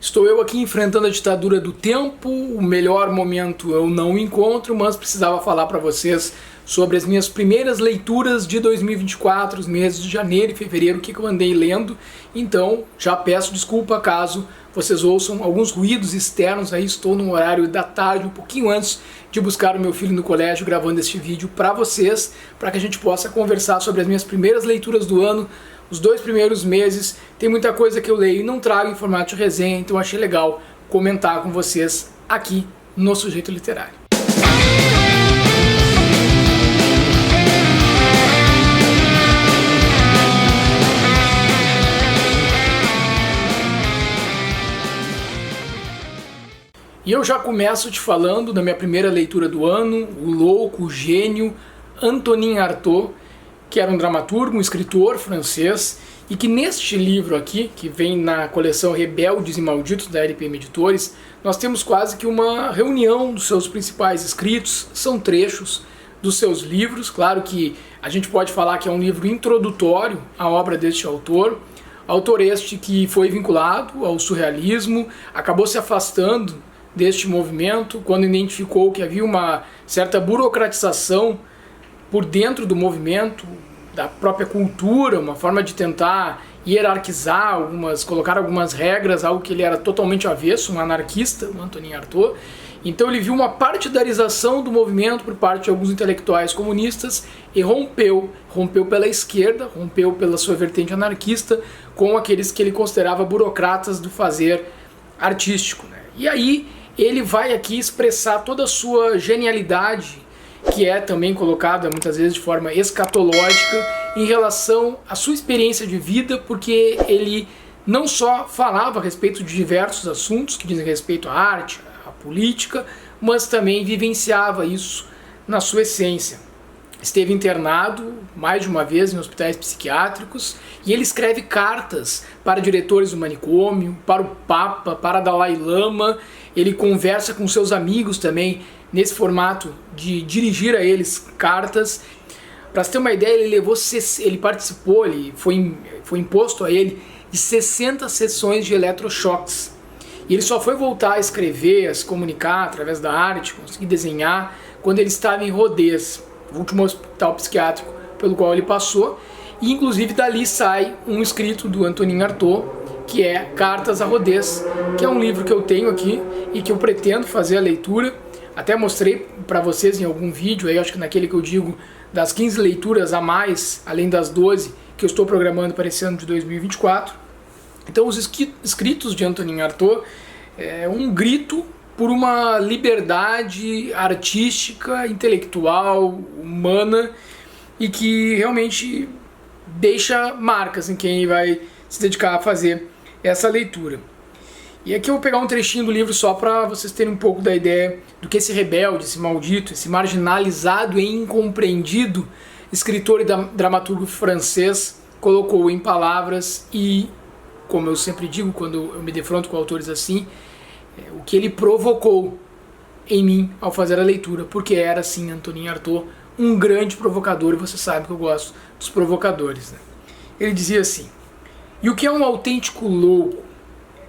Estou eu aqui enfrentando a ditadura do tempo, o melhor momento eu não encontro, mas precisava falar para vocês sobre as minhas primeiras leituras de 2024, os meses de janeiro e fevereiro, o que eu andei lendo. Então, já peço desculpa caso vocês ouçam alguns ruídos externos, aí estou no horário da tarde, um pouquinho antes de buscar o meu filho no colégio, gravando este vídeo para vocês, para que a gente possa conversar sobre as minhas primeiras leituras do ano, os 2 primeiros meses. Tem muita coisa que eu leio e não trago em formato de resenha, então achei legal comentar com vocês aqui no Sujeito Literário. E eu já começo te falando da minha primeira leitura do ano, o louco, o gênio Antonin Artaud, que era um dramaturgo, um escritor francês, e que neste livro aqui, que vem na coleção Rebeldes e Malditos da LPM Editores, nós temos quase que uma reunião dos seus principais escritos, são trechos dos seus livros. Claro que a gente pode falar que é um livro introdutório à obra deste autor este que foi vinculado ao surrealismo, acabou se afastando deste movimento quando identificou que havia uma certa burocratização por dentro do movimento, da própria cultura, uma forma de tentar hierarquizar colocar algumas regras, algo que ele era totalmente avesso, um anarquista, o Antonin Artaud. Então ele viu uma partidarização do movimento por parte de alguns intelectuais comunistas e rompeu pela esquerda, rompeu pela sua vertente anarquista com aqueles que ele considerava burocratas do fazer artístico, né? E aí ele vai aqui expressar toda a sua genialidade, que é também colocada muitas vezes de forma escatológica em relação à sua experiência de vida, porque ele não só falava a respeito de diversos assuntos que dizem respeito à arte, à política, mas também vivenciava isso na sua essência. Esteve internado mais de uma vez em hospitais psiquiátricos e ele escreve cartas para diretores do manicômio, para o Papa, para Dalai Lama. Ele conversa com seus amigos também nesse formato de dirigir a eles cartas. Para você ter uma ideia, foi imposto a ele de 60 sessões de eletrochoques. E ele só foi voltar a escrever, a se comunicar através da arte, conseguir desenhar, quando ele estava em Rodez, o último hospital psiquiátrico pelo qual ele passou. E inclusive dali sai um escrito do Antonin Artaud, que é Cartas a Rodez, que é um livro que eu tenho aqui e que eu pretendo fazer a leitura. Até mostrei para vocês em algum vídeo, aí, acho que naquele que eu digo das 15 leituras a mais, além das 12 que eu estou programando para esse ano de 2024. Então os escritos de Antonin Artaud é um grito por uma liberdade artística, intelectual, humana, e que realmente deixa marcas em quem vai se dedicar a fazer essa leitura. E aqui eu vou pegar um trechinho do livro só para vocês terem um pouco da ideia do que esse rebelde, esse maldito, esse marginalizado e incompreendido escritor e dramaturgo francês colocou em palavras e, como eu sempre digo quando eu me defronto com autores assim, o que ele provocou em mim ao fazer a leitura, porque era, sim, Antonin Artaud, um grande provocador, e você sabe que eu gosto dos provocadores, né? Ele dizia assim: e o que é um autêntico louco?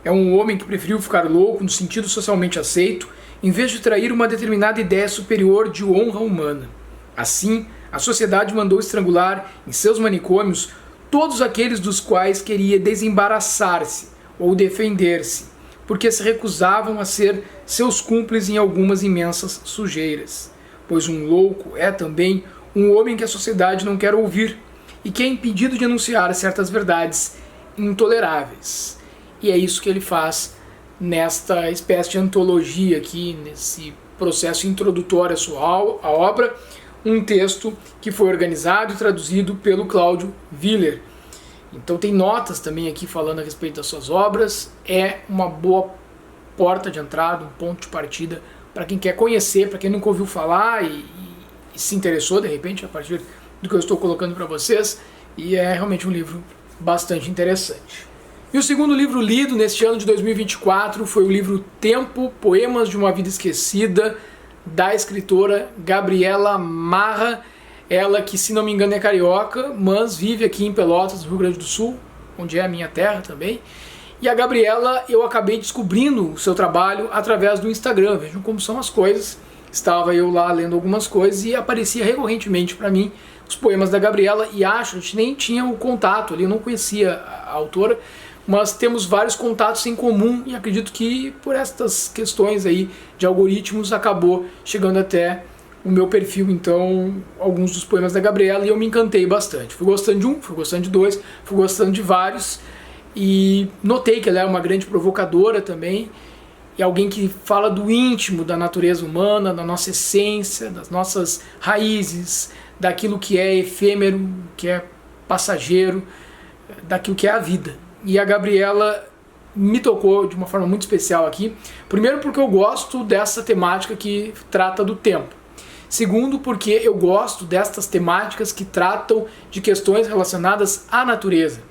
É um homem que preferiu ficar louco no sentido socialmente aceito, em vez de trair uma determinada ideia superior de honra humana. Assim, a sociedade mandou estrangular em seus manicômios todos aqueles dos quais queria desembaraçar-se ou defender-se, porque se recusavam a ser seus cúmplices em algumas imensas sujeiras. Pois um louco é também um homem que a sociedade não quer ouvir e que é impedido de anunciar certas verdades intoleráveis. E é isso que ele faz nesta espécie de antologia aqui, nesse processo introdutório à sua obra, um texto que foi organizado e traduzido pelo Cláudio Viller. Então tem notas também aqui falando a respeito das suas obras. É uma boa porta de entrada, um ponto de partida para quem quer conhecer, para quem nunca ouviu falar e se interessou de repente a partir do que eu estou colocando para vocês. E é realmente um livro bastante interessante. E o segundo livro lido neste ano de 2024 foi o livro Tempo, Poemas de uma Vida Esquecida, da escritora Gabriela Marra. Ela que, se não me engano, é carioca, mas vive aqui em Pelotas, no Rio Grande do Sul, onde é a minha terra também. E a Gabriela, eu acabei descobrindo o seu trabalho através do Instagram. Vejam como são as coisas. Estava eu lá lendo algumas coisas e aparecia recorrentemente para mim os poemas da Gabriela, e a gente nem tinha o contato ali, eu não conhecia a autora, mas temos vários contatos em comum e acredito que por estas questões aí de algoritmos acabou chegando até o meu perfil, então, alguns dos poemas da Gabriela, e eu me encantei bastante. Fui gostando de um, fui gostando de dois, fui gostando de vários, e notei que ela é uma grande provocadora também, e alguém que fala do íntimo da natureza humana, da nossa essência, das nossas raízes, daquilo que é efêmero, que é passageiro, daquilo que é a vida. E a Gabriela me tocou de uma forma muito especial aqui. Primeiro porque eu gosto dessa temática que trata do tempo. Segundo porque eu gosto destas temáticas que tratam de questões relacionadas à natureza,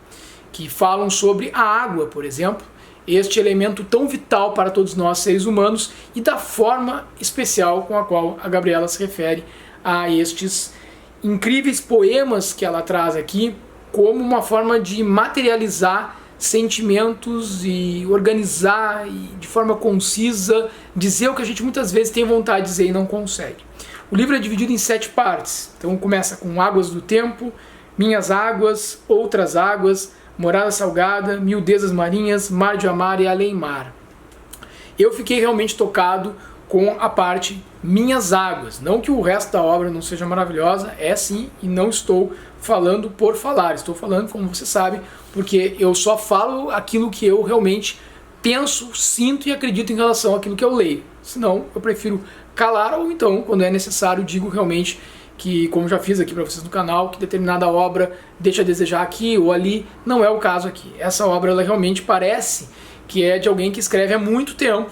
que falam sobre a água, por exemplo, este elemento tão vital para todos nós seres humanos, e da forma especial com a qual a Gabriela se refere a estes incríveis poemas que ela traz aqui, como uma forma de materializar sentimentos e organizar e de forma concisa dizer o que a gente muitas vezes tem vontade de dizer e não consegue. O livro é dividido em 7 partes, então começa com Águas do Tempo, Minhas Águas, Outras Águas, Morada Salgada, Miudezas Marinhas, Mar de Amar e Além Mar. Eu fiquei realmente tocado com a parte Minhas Águas. Não que o resto da obra não seja maravilhosa, é sim, e não estou falando por falar. Estou falando, como você sabe, porque eu só falo aquilo que eu realmente penso, sinto e acredito em relação àquilo que eu leio. Senão, eu prefiro calar, ou então, quando é necessário, digo realmente que, como já fiz aqui para vocês no canal, que determinada obra deixa a desejar aqui ou ali. Não é o caso aqui. Essa obra, ela realmente parece que é de alguém que escreve há muito tempo,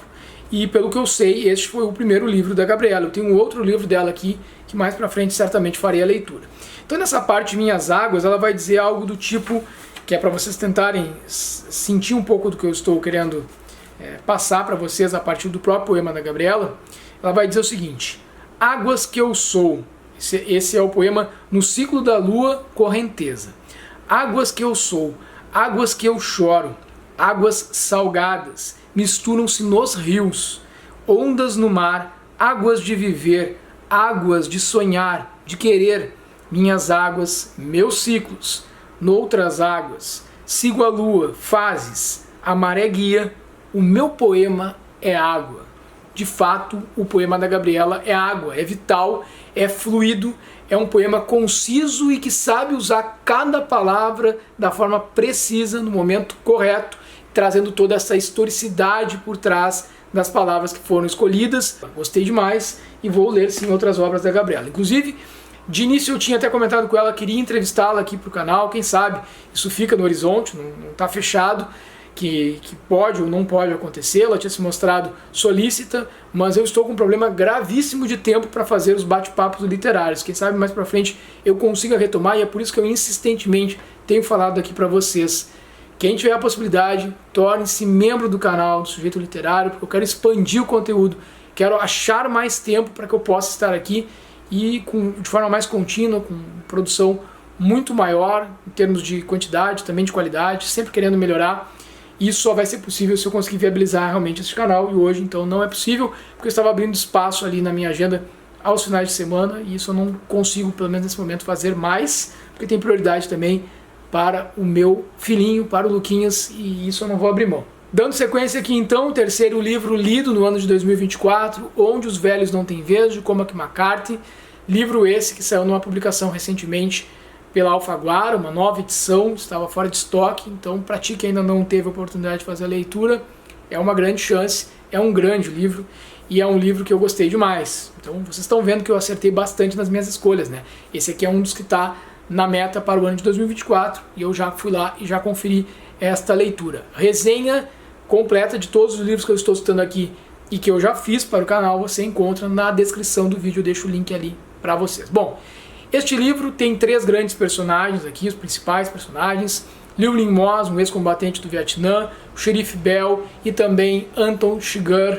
e pelo que eu sei, este foi o primeiro livro da Gabriela. Eu tenho um outro livro dela aqui, que mais pra frente certamente farei a leitura. Então nessa parte Minhas Águas, ela vai dizer algo do tipo, que é para vocês tentarem sentir um pouco do que eu estou querendo passar para vocês a partir do próprio poema da Gabriela. Ela vai dizer o seguinte: águas que eu sou. Esse é o poema No Ciclo da Lua, Correnteza. Águas que eu sou, águas que eu choro, águas salgadas, misturam-se nos rios, ondas no mar, águas de viver, águas de sonhar, de querer, minhas águas, meus ciclos, noutras águas, sigo a lua, fases, a maré guia, o meu poema é água. De fato, o poema da Gabriela é água, é vital, é fluido, é um poema conciso e que sabe usar cada palavra da forma precisa, no momento correto, trazendo toda essa historicidade por trás das palavras que foram escolhidas. Gostei demais e vou ler sim outras obras da Gabriela. Inclusive, de início eu tinha até comentado com ela, queria entrevistá-la aqui para o canal, quem sabe isso fica no horizonte, não está fechado, que pode ou não pode acontecer. Ela tinha se mostrado solícita, mas eu estou com um problema gravíssimo de tempo para fazer os bate-papos literários. Quem sabe mais para frente eu consiga retomar, e é por isso que eu insistentemente tenho falado aqui para vocês. Quem tiver a possibilidade, torne-se membro do canal do Sujeito Literário, porque eu quero expandir o conteúdo, quero achar mais tempo para que eu possa estar aqui e de forma mais contínua, com produção muito maior, em termos de quantidade, também de qualidade, sempre querendo melhorar. Isso só vai ser possível se eu conseguir viabilizar realmente esse canal, e hoje então não é possível, porque eu estava abrindo espaço ali na minha agenda aos finais de semana, e isso eu não consigo, pelo menos nesse momento, fazer mais, porque tem prioridade também para o meu filhinho, para o Luquinhas, e isso eu não vou abrir mão. Dando sequência aqui então, o terceiro livro lido no ano de 2024, Onde os Velhos Não Têm Vez, de Cormac McCarthy. Livro esse que saiu numa publicação recentemente pela Alfaguara, uma nova edição, estava fora de estoque, então para ti que ainda não teve a oportunidade de fazer a leitura, é uma grande chance, é um grande livro, e é um livro que eu gostei demais. Então vocês estão vendo que eu acertei bastante nas minhas escolhas, né? Esse aqui é um dos que está na meta para o ano de 2024, e eu já fui lá e já conferi esta leitura. Resenha completa de todos os livros que eu estou citando aqui e que eu já fiz para o canal, você encontra na descrição do vídeo, eu deixo o link ali para vocês. Bom, este livro tem 3 grandes personagens aqui, os principais personagens: Liu Ling Moss, um ex-combatente do Vietnã, o xerife Bell e também Anton Chigurh,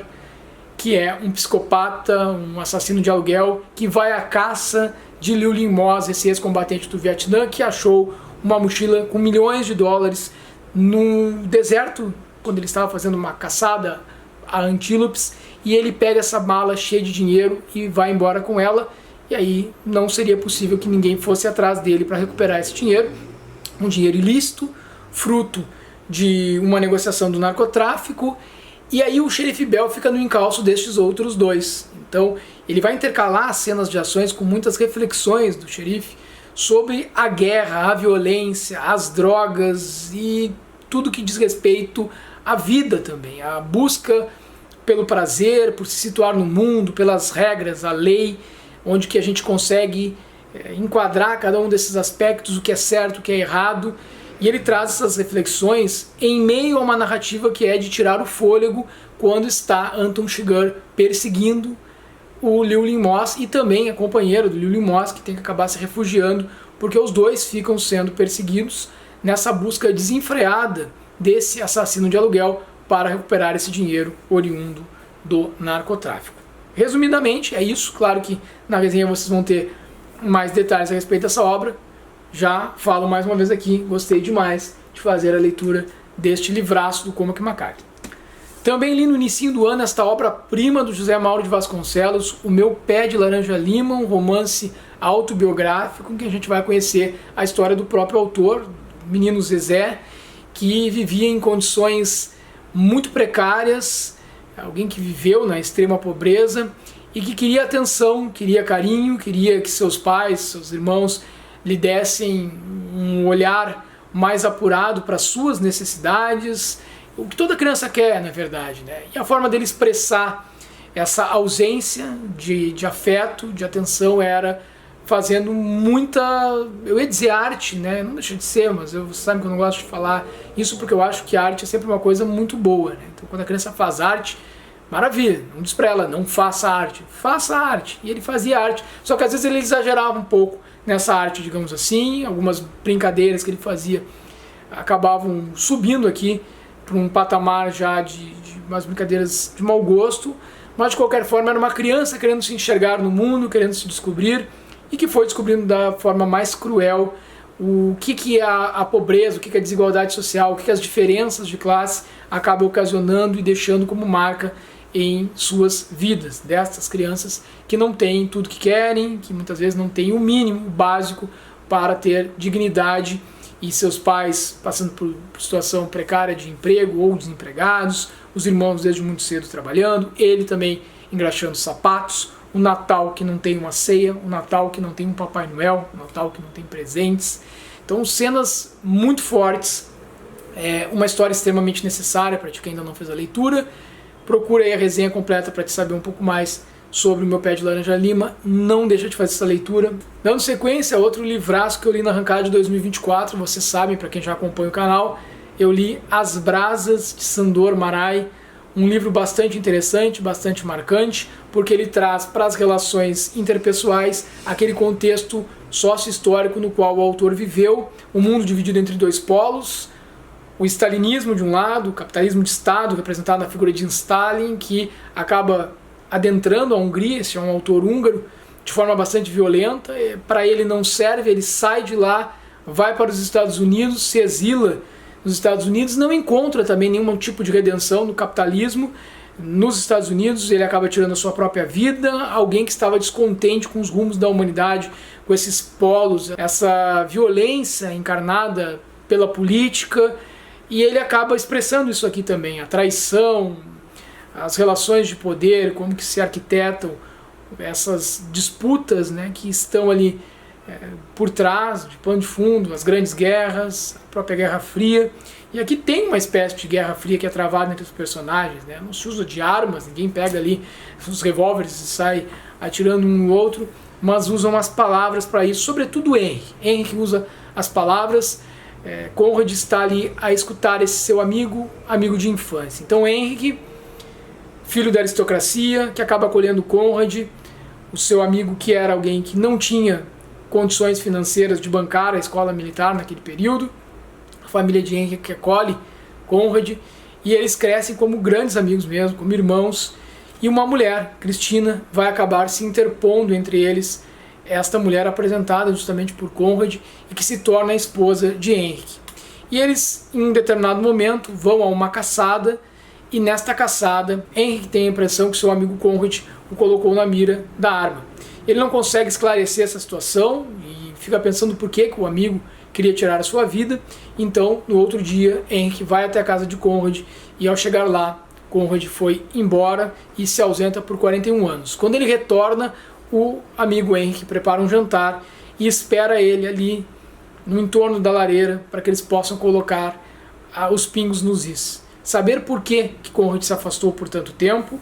que é um psicopata, um assassino de aluguel, que vai à caça de Liu Ling Moss, esse ex-combatente do Vietnã, que achou uma mochila com milhões de dólares no deserto quando ele estava fazendo uma caçada a antílopes, e ele pega essa mala cheia de dinheiro e vai embora com ela, e aí não seria possível que ninguém fosse atrás dele para recuperar esse dinheiro, um dinheiro ilícito, fruto de uma negociação do narcotráfico, e aí o xerife Bell fica no encalço destes outros dois. Então ele vai intercalar as cenas de ações com muitas reflexões do xerife sobre a guerra, a violência, as drogas e tudo que diz respeito à vida também, a busca pelo prazer, por se situar no mundo, pelas regras, a lei, onde que a gente consegue enquadrar cada um desses aspectos, o que é certo, o que é errado, e ele traz essas reflexões em meio a uma narrativa que é de tirar o fôlego quando está Anton Chigurh perseguindo o Llewellyn Moss e também a companheira do Llewellyn Moss, que tem que acabar se refugiando, porque os dois ficam sendo perseguidos nessa busca desenfreada desse assassino de aluguel para recuperar esse dinheiro oriundo do narcotráfico. Resumidamente, é isso. Claro que na resenha vocês vão ter mais detalhes a respeito dessa obra. Já falo mais uma vez aqui, gostei demais de fazer a leitura deste livraço do Cormac McCarthy. Também li no início do ano esta obra-prima do José Mauro de Vasconcelos, O Meu Pé de Laranja Lima, um romance autobiográfico em que a gente vai conhecer a história do próprio autor, menino Zezé, que vivia em condições muito precárias, alguém que viveu na extrema pobreza e que queria atenção, queria carinho, queria que seus pais, seus irmãos lhe dessem um olhar mais apurado para suas necessidades, o que toda criança quer, na verdade, né? E a forma dele expressar essa ausência de afeto, de atenção, era fazendo muita, eu ia dizer arte, né? Não deixa de ser, mas você sabe que eu não gosto de falar isso porque eu acho que a arte é sempre uma coisa muito boa, né? Então quando a criança faz arte, maravilha, não diz pra ela, não faça arte, faça arte. E ele fazia arte, só que às vezes ele exagerava um pouco nessa arte, digamos assim, algumas brincadeiras que ele fazia acabavam subindo aqui para um patamar já de umas brincadeiras de mau gosto, mas de qualquer forma era uma criança querendo se enxergar no mundo, querendo se descobrir, e que foi descobrindo da forma mais cruel o que é a pobreza, o que é a desigualdade social, o que as diferenças de classe acabam ocasionando e deixando como marca em suas vidas, destas crianças que não têm tudo que querem, que muitas vezes não têm o mínimo, o básico para ter dignidade, e seus pais passando por situação precária de emprego ou desempregados, os irmãos desde muito cedo trabalhando, ele também engraxando sapatos, o Natal que não tem uma ceia, o Natal que não tem um Papai Noel, o Natal que não tem presentes. Então cenas muito fortes, uma história extremamente necessária para ti que ainda não fez a leitura. Procura aí a resenha completa para te saber um pouco mais sobre O Meu Pé de Laranja Lima, não deixa de fazer essa leitura. Dando sequência, outro livraço que eu li na arrancada de 2024, vocês sabem, para quem já acompanha o canal, eu li As Brasas de Sandor Marai, um livro bastante interessante, bastante marcante, porque ele traz para as relações interpessoais aquele contexto sócio-histórico no qual o autor viveu, o mundo dividido entre dois polos, o stalinismo de um lado, o capitalismo de Estado, representado na figura de Stalin, que acaba adentrando a Hungria. Esse é um autor húngaro, de forma bastante violenta. Para ele não serve, ele sai de lá, vai para os Estados Unidos, se exila nos Estados Unidos, não encontra também nenhum tipo de redenção no capitalismo. Nos Estados Unidos ele acaba tirando a sua própria vida, alguém que estava descontente com os rumos da humanidade, com esses polos, essa violência encarnada pela política, e ele acaba expressando isso aqui também, a traição, as relações de poder, como que se arquitetam essas disputas, né, que estão ali por trás, de pano de fundo, as grandes guerras, a própria Guerra Fria. E aqui tem uma espécie de Guerra Fria que é travada entre os personagens, né? Não se usa de armas, ninguém pega ali os revólveres e sai atirando um no outro, mas usam as palavras para isso, sobretudo Henry. Henry usa as palavras. Conrad está ali a escutar esse seu amigo de infância. Então Henry, filho da aristocracia, que acaba acolhendo Conrad, o seu amigo que era alguém que não tinha condições financeiras de bancar a escola militar naquele período, a família de Henry que acolhe Conrad, e eles crescem como grandes amigos mesmo, como irmãos, e uma mulher, Cristina, vai acabar se interpondo entre eles, esta mulher apresentada justamente por Conrad e que se torna a esposa de Henry. E eles, em um determinado momento, vão a uma caçada, e nesta caçada, Henrik tem a impressão que seu amigo Conrad o colocou na mira da arma. Ele não consegue esclarecer essa situação e fica pensando por que o amigo queria tirar a sua vida. Então, no outro dia, Henrik vai até a casa de Conrad e, ao chegar lá, Conrad foi embora e se ausenta por 41 anos. Quando ele retorna, o amigo Henrik prepara um jantar e espera ele ali no entorno da lareira para que eles possam colocar os pingos nos is. Saber por que Conrad se afastou por tanto tempo,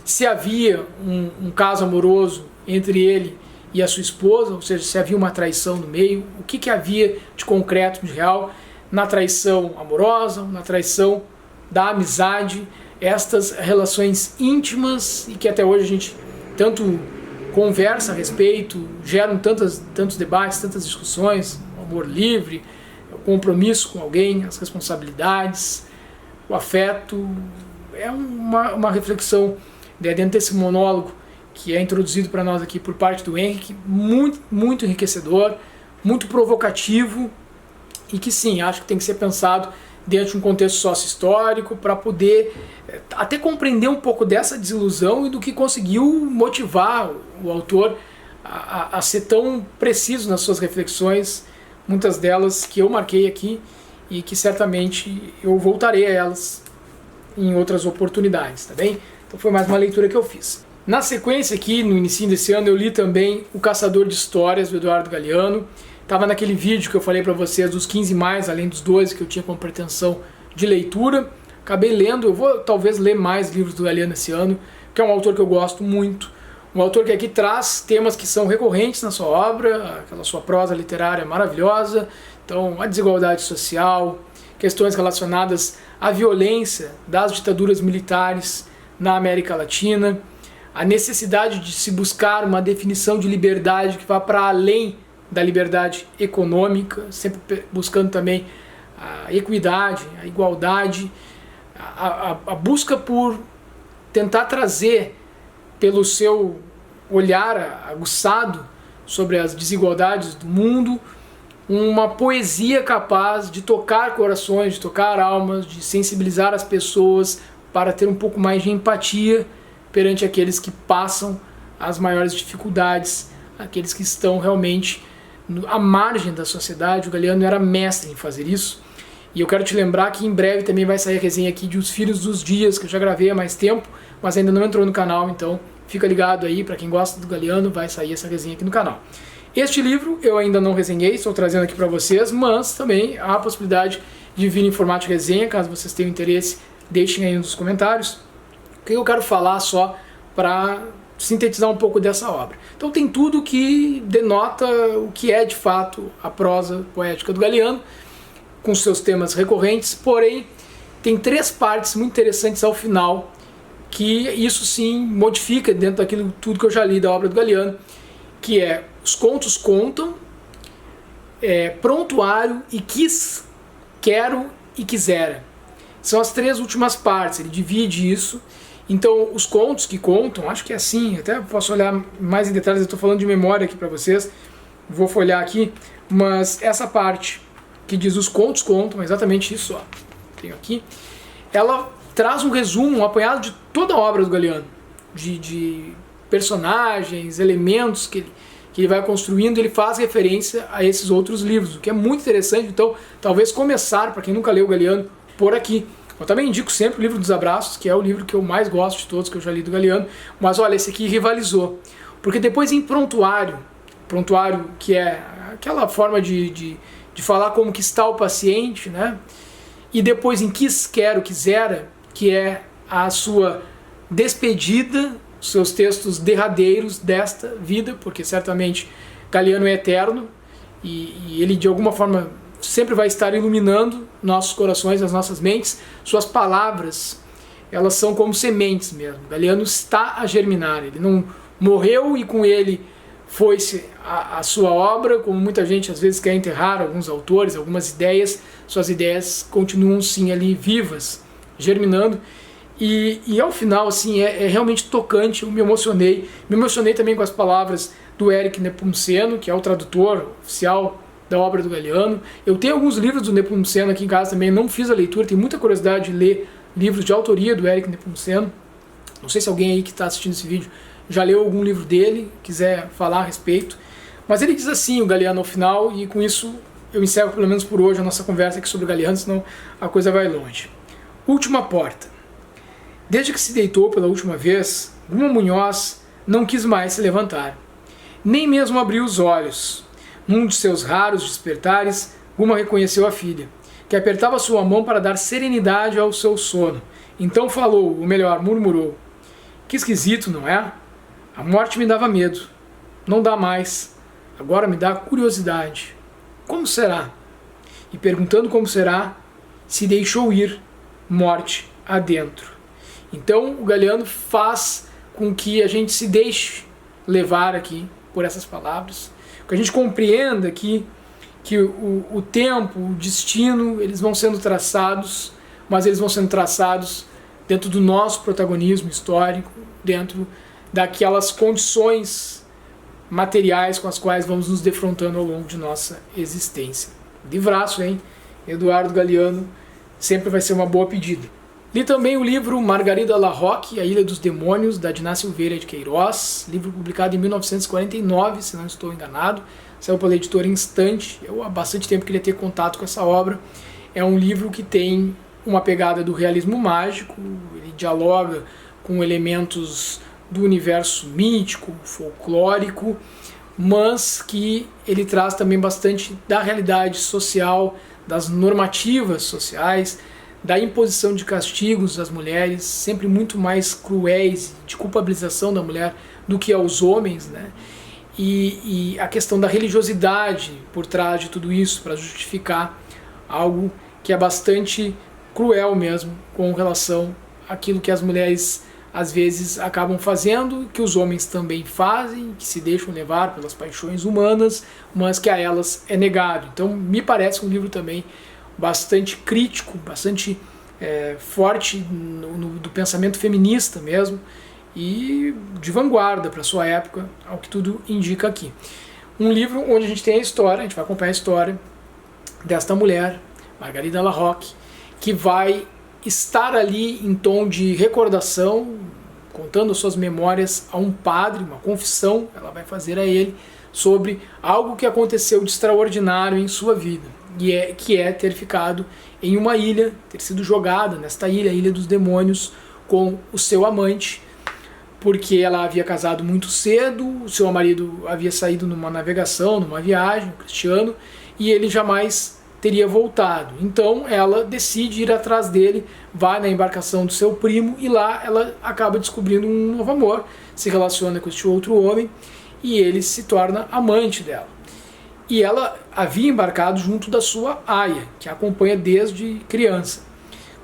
se havia um caso amoroso entre ele e a sua esposa, ou seja, se havia uma traição no meio, o que havia de concreto, de real, na traição amorosa, na traição da amizade, estas relações íntimas e que até hoje a gente tanto conversa a respeito, geram tantos debates, tantas discussões, o amor livre, o compromisso com alguém, as responsabilidades, o afeto. É uma reflexão dentro desse monólogo que é introduzido para nós aqui por parte do Henrik, muito enriquecedor, muito provocativo e que sim, acho que tem que ser pensado dentro de um contexto sócio-histórico para poder até compreender um pouco dessa desilusão e do que conseguiu motivar o autor a ser tão preciso nas suas reflexões, muitas delas que eu marquei aqui e que certamente eu voltarei a elas em outras oportunidades, tá bem? Então foi mais uma leitura que eu fiz. Na sequência aqui, no início desse ano, eu li também O Caçador de Histórias, do Eduardo Galeano. Estava naquele vídeo que eu falei para vocês dos 15 mais, além dos 12 que eu tinha como pretensão de leitura. Acabei lendo, eu vou talvez ler mais livros do Galeano esse ano, que é um autor que eu gosto muito. Um autor que aqui traz temas que são recorrentes na sua obra, aquela sua prosa literária maravilhosa. Então, a desigualdade social, questões relacionadas à violência das ditaduras militares na América Latina, a necessidade de se buscar uma definição de liberdade que vá para além da liberdade econômica, sempre buscando também a equidade, a igualdade, a busca por tentar trazer, pelo seu olhar aguçado sobre as desigualdades do mundo, uma poesia capaz de tocar corações, de tocar almas, de sensibilizar as pessoas para ter um pouco mais de empatia perante aqueles que passam as maiores dificuldades, aqueles que estão realmente à margem da sociedade. O Galeano era mestre em fazer isso. E eu quero te lembrar que em breve também vai sair a resenha aqui de Os Filhos dos Dias, que eu já gravei há mais tempo, mas ainda não entrou no canal, então fica ligado aí, para quem gosta do Galeano, vai sair essa resenha aqui no canal. Este livro eu ainda não resenhei, estou trazendo aqui para vocês, mas também há a possibilidade de vir em formato de resenha, caso vocês tenham interesse, deixem aí nos comentários. O que eu quero falar só para sintetizar um pouco dessa obra. Então tem tudo que denota o que é de fato a prosa poética do Galeano, com seus temas recorrentes, porém tem 3 partes muito interessantes ao final, que isso sim modifica dentro daquilo tudo que eu já li da obra do Galeano, que é os contos contam, prontuário e quis, quero e quisera. São as 3 últimas partes, ele divide isso. Então os contos que contam, acho que é assim, até posso olhar mais em detalhes, eu estou falando de memória aqui para vocês, vou folhear aqui, mas essa parte que diz os contos contam, é exatamente isso, ó, tenho aqui, ela traz um resumo, um apanhado de toda a obra do Galeano, de personagens, elementos que ele vai construindo, ele faz referência a esses outros livros, o que é muito interessante. Então talvez começar, para quem nunca leu o Galeano, por aqui. Eu também indico sempre o livro dos Abraços, que é o livro que eu mais gosto de todos que eu já li do Galeano, mas olha, esse aqui rivalizou, porque depois em prontuário que é aquela forma de falar como que está o paciente, né? E depois em quis, quero, quisera, que é a sua despedida, seus textos derradeiros desta vida, porque certamente Galeano é eterno e ele de alguma forma sempre vai estar iluminando nossos corações, as nossas mentes. Suas palavras, elas são como sementes mesmo. Galeano está a germinar, ele não morreu e com ele foi-se a sua obra, como muita gente às vezes quer enterrar alguns autores, algumas ideias. Suas ideias continuam sim ali vivas, germinando. E ao final assim é realmente tocante. Eu me emocionei também com as palavras do Eric Nepomuceno, que é o tradutor oficial da obra do Galiano. Eu tenho alguns livros do Nepomuceno aqui em casa também, não fiz a leitura, tenho muita curiosidade de ler livros de autoria do Éric Nepomuceno. Não sei se alguém aí que está assistindo esse vídeo já leu algum livro dele, quiser falar a respeito. Mas ele diz assim, o Galiano, ao final, e com isso eu encerro pelo menos por hoje a nossa conversa aqui sobre o Galiano, senão a coisa vai longe. Última porta. Desde que se deitou pela última vez, Guma Munhoz não quis mais se levantar. Nem mesmo abriu os olhos. Num de seus raros despertares, Guma reconheceu a filha, que apertava sua mão para dar serenidade ao seu sono. Então falou, ou melhor, murmurou. Que esquisito, não é? A morte me dava medo. Não dá mais. Agora me dá curiosidade. Como será? E perguntando como será, se deixou ir, morte adentro. Então o Galiano faz com que a gente se deixe levar aqui por essas palavras, que a gente compreenda que o tempo, o destino, eles vão sendo traçados, mas eles vão sendo traçados dentro do nosso protagonismo histórico, dentro daquelas condições materiais com as quais vamos nos defrontando ao longo de nossa existência. Livraço, hein? Eduardo Galiano, sempre vai ser uma boa pedida. Li também o livro Margarida Larroque, A Ilha dos Demônios, da Diná Silveira de Queiroz, livro publicado em 1949, se não estou enganado, saiu pela editora Instante. Eu há bastante tempo queria ter contato com essa obra. É um livro que tem uma pegada do realismo mágico, ele dialoga com elementos do universo mítico, folclórico, mas que ele traz também bastante da realidade social, das normativas sociais, da imposição de castigos às mulheres, sempre muito mais cruéis, de culpabilização da mulher do que aos homens, né? E a questão da religiosidade por trás de tudo isso, para justificar algo que é bastante cruel mesmo com relação àquilo que as mulheres às vezes acabam fazendo, que os homens também fazem, que se deixam levar pelas paixões humanas, mas que a elas é negado. Então me parece um livro também bastante crítico, bastante forte do pensamento feminista mesmo, e de vanguarda para sua época, ao que tudo indica aqui. Um livro onde a gente tem a história, a gente vai acompanhar a história desta mulher, Margarida Larroque, que vai estar ali em tom de recordação, contando suas memórias a um padre, uma confissão ela vai fazer a ele sobre algo que aconteceu de extraordinário em sua vida, que é ter ficado em uma ilha, ter sido jogada nesta ilha, a Ilha dos Demônios, com o seu amante, porque ela havia casado muito cedo, o seu marido havia saído numa navegação, numa viagem, um cristiano, e ele jamais teria voltado. Então ela decide ir atrás dele, vai na embarcação do seu primo e lá ela acaba descobrindo um novo amor, se relaciona com este outro homem e ele se torna amante dela. E ela havia embarcado junto da sua aia, que a acompanha desde criança.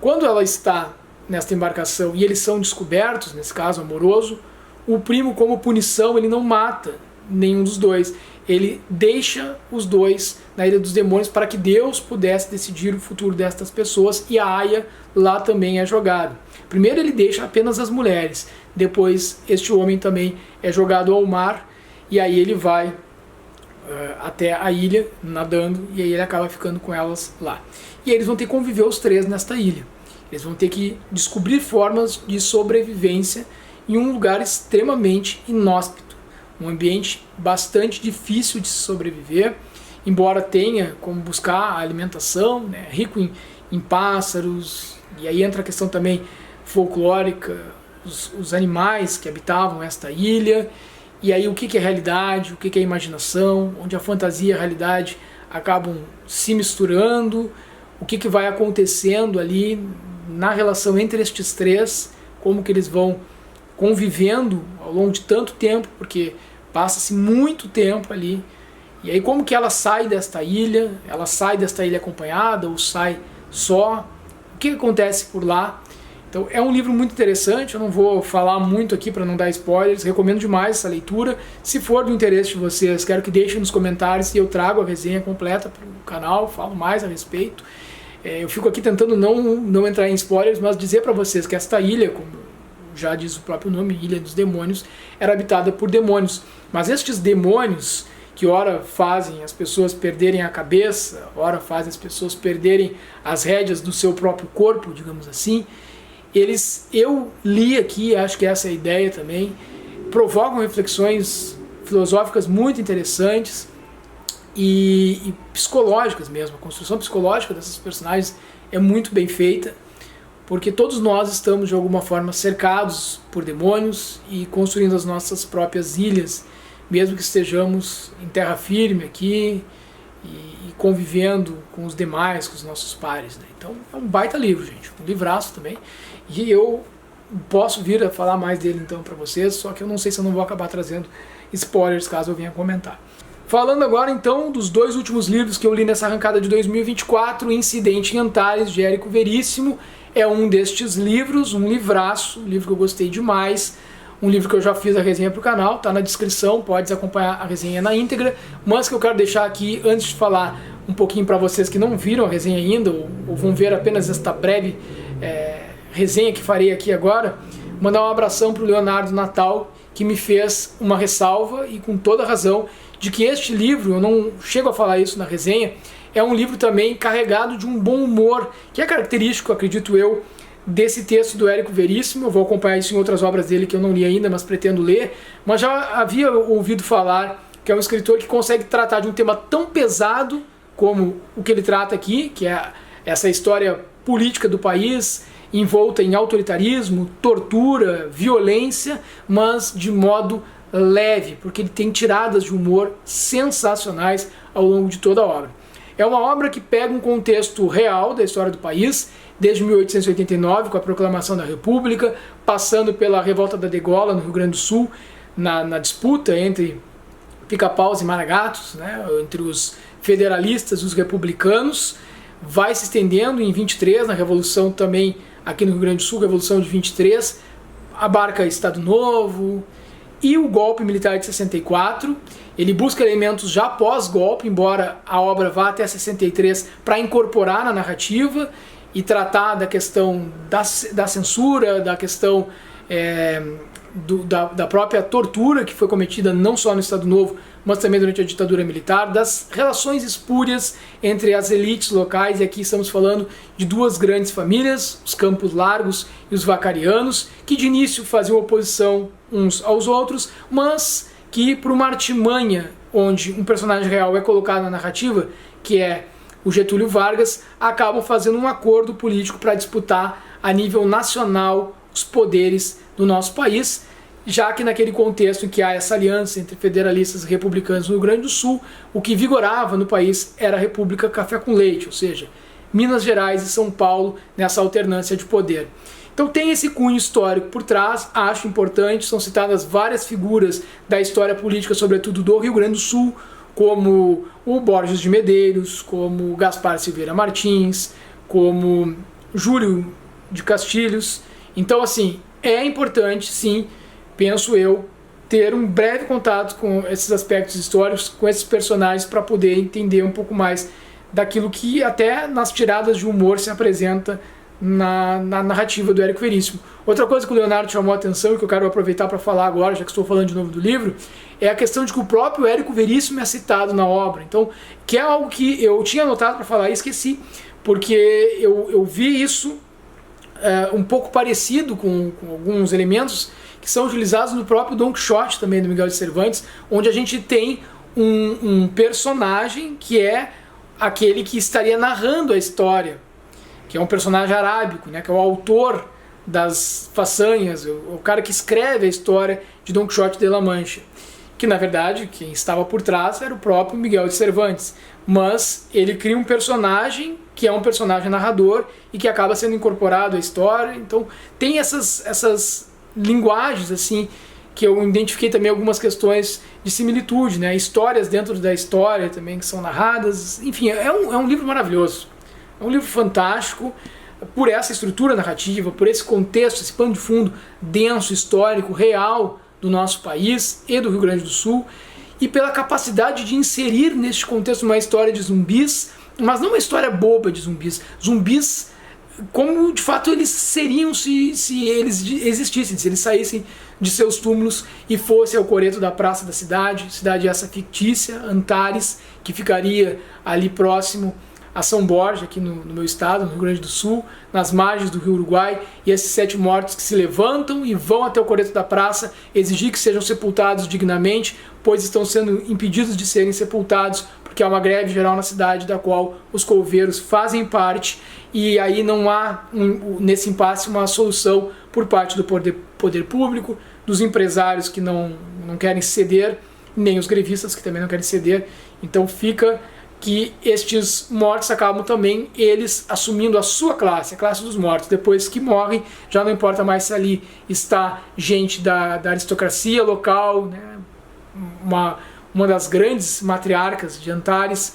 Quando ela está nesta embarcação e eles são descobertos, nesse caso amoroso, o primo, como punição, ele não mata nenhum dos dois. Ele deixa os dois na Ilha dos Demônios para que Deus pudesse decidir o futuro destas pessoas, e a aia lá também é jogada. Primeiro ele deixa apenas as mulheres, depois este homem também é jogado ao mar, e aí ele vai até a ilha nadando, e aí ele acaba ficando com elas lá. E eles vão ter que conviver os três nesta ilha. Eles vão ter que descobrir formas de sobrevivência em um lugar extremamente inóspito, um ambiente bastante difícil de se sobreviver, embora tenha como buscar a alimentação, né, rico em pássaros, e aí entra a questão também folclórica, os animais que habitavam esta ilha, e aí o que é realidade, o que é imaginação, onde a fantasia e a realidade acabam se misturando, o que vai acontecendo ali na relação entre estes três, como que eles vão convivendo ao longo de tanto tempo, porque passa-se muito tempo ali, e aí como que ela sai desta ilha acompanhada ou sai só, o que acontece por lá. Então é um livro muito interessante, eu não vou falar muito aqui para não dar spoilers, recomendo demais essa leitura. Se for do interesse de vocês, quero que deixem nos comentários e eu trago a resenha completa para o canal, falo mais a respeito. Eu fico aqui tentando não entrar em spoilers, mas dizer para vocês que esta ilha, como já diz o próprio nome, Ilha dos Demônios, era habitada por demônios. Mas estes demônios que ora fazem as pessoas perderem a cabeça, ora fazem as pessoas perderem as rédeas do seu próprio corpo, digamos assim. Eu li aqui, acho que essa é a ideia também, provocam reflexões filosóficas muito interessantes e psicológicas mesmo. A construção psicológica desses personagens é muito bem feita, porque todos nós estamos de alguma forma cercados por demônios e construindo as nossas próprias ilhas, mesmo que estejamos em terra firme aqui e convivendo com os demais, com os nossos pares, né? Então é um baita livro, gente, um livraço também, e eu posso vir a falar mais dele então para vocês, só que eu não sei se eu não vou acabar trazendo spoilers caso eu venha comentar. Falando agora então dos dois últimos livros que eu li nessa arrancada de 2024, Incidente em Antares, de Érico Veríssimo, é um destes livros, um livraço, um livro que eu gostei demais, um livro que eu já fiz a resenha para o canal, tá na descrição, pode acompanhar a resenha na íntegra, mas que eu quero deixar aqui, antes de falar um pouquinho para vocês que não viram a resenha ainda, ou vão ver apenas esta breve resenha que farei aqui agora, mandar um abração para o Leonardo Natal, que me fez uma ressalva, e com toda razão, de que este livro, eu não chego a falar isso na resenha, é um livro também carregado de um bom humor, que é característico, acredito eu, desse texto do Érico Veríssimo. Eu vou acompanhar isso em outras obras dele que eu não li ainda, mas pretendo ler, mas já havia ouvido falar que é um escritor que consegue tratar de um tema tão pesado como o que ele trata aqui, que é essa história política do país, envolta em autoritarismo, tortura, violência, mas de modo leve, porque ele tem tiradas de humor sensacionais ao longo de toda a obra. É uma obra que pega um contexto real da história do país, desde 1889, com a proclamação da República, passando pela revolta da Degola, no Rio Grande do Sul, na disputa entre Pica-Paus e Maragatos, né, entre os federalistas e os republicanos, vai se estendendo em 23, na Revolução também aqui no Rio Grande do Sul, Revolução de 23, abarca Estado Novo e o golpe militar de 64. Ele busca elementos já pós-golpe, embora a obra vá até 63 para incorporar na narrativa e tratar da questão da censura, da questão da própria tortura que foi cometida não só no Estado Novo, mas também durante a ditadura militar, das relações espúrias entre as elites locais, e aqui estamos falando de duas grandes famílias, os Campos Largos e os Vacarianos, que de início faziam oposição uns aos outros, mas que por uma artimanha onde um personagem real é colocado na narrativa, que é o Getúlio Vargas, acabam fazendo um acordo político para disputar a nível nacional os poderes do nosso país, já que naquele contexto em que há essa aliança entre federalistas e republicanos no Rio Grande do Sul, o que vigorava no país era a República Café com Leite, ou seja, Minas Gerais e São Paulo nessa alternância de poder. Então tem esse cunho histórico por trás, acho importante, são citadas várias figuras da história política, sobretudo do Rio Grande do Sul, como o Borges de Medeiros, como Gaspar Silveira Martins, como Júlio de Castilhos. Então, assim, é importante, sim, penso eu, ter um breve contato com esses aspectos históricos, com esses personagens, para poder entender um pouco mais daquilo que até nas tiradas de humor se apresenta na narrativa do Érico Veríssimo. Outra coisa que o Leonardo chamou a atenção e que eu quero aproveitar para falar agora, já que estou falando de novo do livro, é a questão de que o próprio Érico Veríssimo é citado na obra. Então, que é algo que eu tinha anotado para falar e esqueci, porque eu vi isso um pouco parecido com alguns elementos que são utilizados no próprio Don Quixote também, do Miguel de Cervantes, onde a gente tem um personagem que é aquele que estaria narrando a história, que é um personagem arábico, né, que é o autor das façanhas, o cara que escreve a história de Don Quixote de La Mancha, que na verdade quem estava por trás era o próprio Miguel de Cervantes, mas ele cria um personagem que é um personagem narrador e que acaba sendo incorporado à história. Então tem essas linguagens assim que eu identifiquei também algumas questões de similitude, né, histórias dentro da história também que são narradas. Enfim, é um livro maravilhoso. É um livro fantástico por essa estrutura narrativa, por esse contexto, esse pano de fundo denso, histórico, real do nosso país e do Rio Grande do Sul, e pela capacidade de inserir neste contexto uma história de zumbis, mas não uma história boba de zumbis, zumbis como de fato eles seriam se eles existissem, se eles saíssem de seus túmulos e fossem ao coreto da praça da cidade essa fictícia, Antares, que ficaria ali próximo a São Borja, aqui no meu estado, no Rio Grande do Sul, nas margens do Rio Uruguai, e esses 7 mortos que se levantam e vão até o coreto da praça exigir que sejam sepultados dignamente, pois estão sendo impedidos de serem sepultados, porque há uma greve geral na cidade da qual os coveiros fazem parte, e aí não há, nesse impasse, uma solução por parte do poder público, dos empresários que não querem ceder, nem os grevistas que também não querem ceder. Então fica que estes mortos acabam também eles assumindo a sua classe, a classe dos mortos. Depois que morrem, já não importa mais se ali está gente da aristocracia local, né? uma das grandes matriarcas de Antares,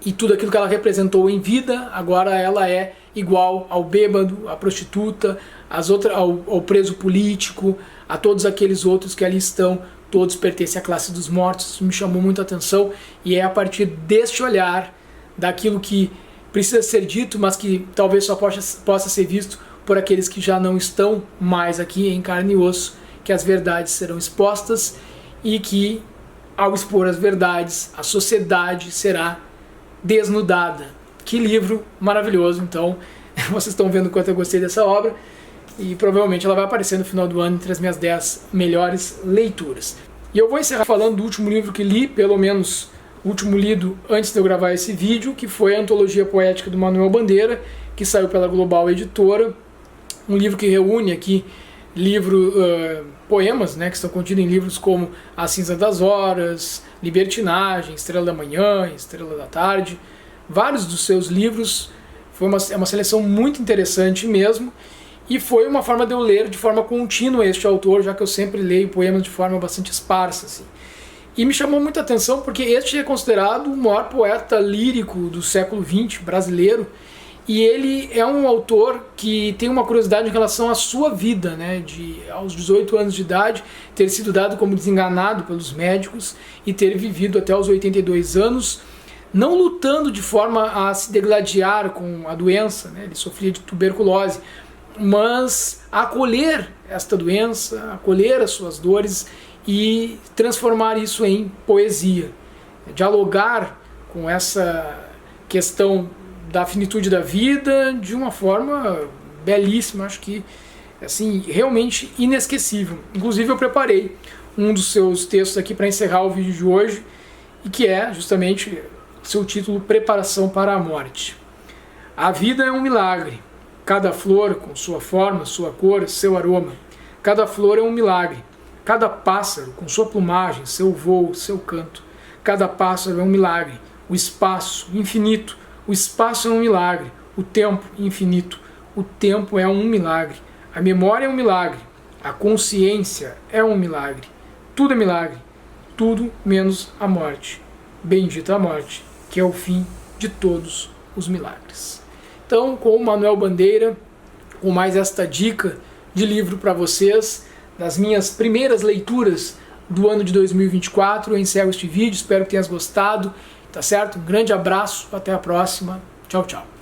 e tudo aquilo que ela representou em vida, agora ela é igual ao bêbado, à prostituta, ao preso político, a todos aqueles outros que ali estão. Todos pertencem à classe dos mortos. Isso me chamou muito a atenção, e é a partir deste olhar, daquilo que precisa ser dito, mas que talvez só possa ser visto por aqueles que já não estão mais aqui em carne e osso, que as verdades serão expostas, e que, ao expor as verdades, a sociedade será desnudada. Que livro maravilhoso! Então, vocês estão vendo o quanto eu gostei dessa obra, e provavelmente ela vai aparecer no final do ano entre as minhas 10 melhores leituras. E eu vou encerrar falando do último livro que li, pelo menos o último lido antes de eu gravar esse vídeo, que foi a Antologia Poética do Manuel Bandeira, que saiu pela Global Editora. Um livro que reúne aqui poemas, né, que estão contidos em livros como A Cinza das Horas, Libertinagem, Estrela da Manhã, Estrela da Tarde. Vários dos seus livros. É uma seleção muito interessante mesmo. E foi uma forma de eu ler de forma contínua este autor, já que eu sempre leio poemas de forma bastante esparsa, assim. E me chamou muita atenção porque este é considerado o maior poeta lírico do século XX brasileiro, e ele é um autor que tem uma curiosidade em relação à sua vida, né, aos 18 anos de idade, ter sido dado como desenganado pelos médicos e ter vivido até os 82 anos, não lutando de forma a se degladiar com a doença, né, ele sofria de tuberculose, mas acolher esta doença, acolher as suas dores e transformar isso em poesia, dialogar com essa questão da finitude da vida de uma forma belíssima, acho que assim, realmente inesquecível. Inclusive eu preparei um dos seus textos aqui para encerrar o vídeo de hoje, e que é justamente seu título, Preparação para a Morte. A vida é um milagre. Cada flor com sua forma, sua cor, seu aroma. Cada flor é um milagre. Cada pássaro com sua plumagem, seu voo, seu canto. Cada pássaro é um milagre. O espaço, infinito. O espaço é um milagre. O tempo, infinito. O tempo é um milagre. A memória é um milagre. A consciência é um milagre. Tudo é milagre. Tudo menos a morte. Bendita a morte, que é o fim de todos os milagres. Então, com o Manuel Bandeira, com mais esta dica de livro para vocês, das minhas primeiras leituras do ano de 2024, eu encerro este vídeo, espero que tenhas gostado, tá certo? Um grande abraço, até a próxima, tchau, tchau.